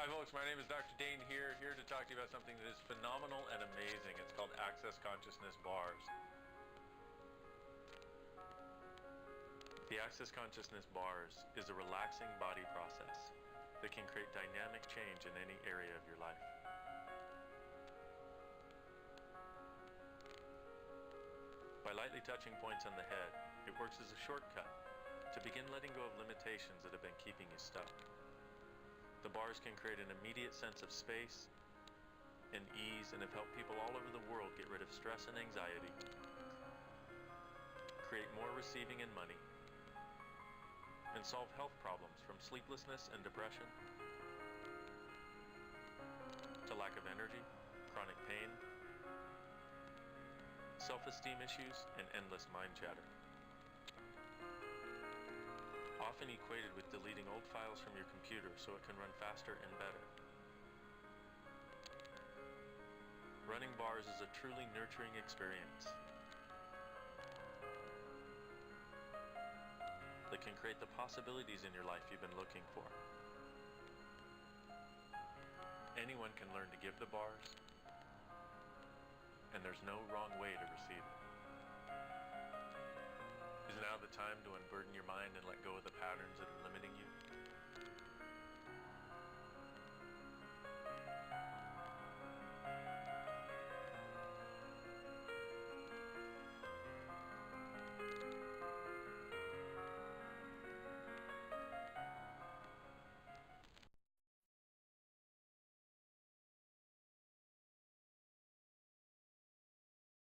Hi folks, my name is Dr. Dane here to talk to you about something that is phenomenal and amazing. It's called Access Consciousness Bars. The Access Consciousness Bars is a relaxing body process that can create dynamic change in any area of your life. By lightly touching points on the head, it works as a shortcut to begin letting go of limitations that have been keeping you stuck. The bars can create an immediate sense of space and ease and have helped people all over the world get rid of stress and anxiety, create more receiving and money, and solve health problems from sleeplessness and depression to lack of energy, chronic pain, self-esteem issues, and endless mind chatter. Often equated with deleting old files from your computer so it can run faster and better. Running bars is a truly nurturing experience that can create the possibilities in your life you've been looking for. Anyone can learn to give the bars, and there's no wrong way to receive it. Is now the time to unburden your mind and let go of the patterns that are limiting you?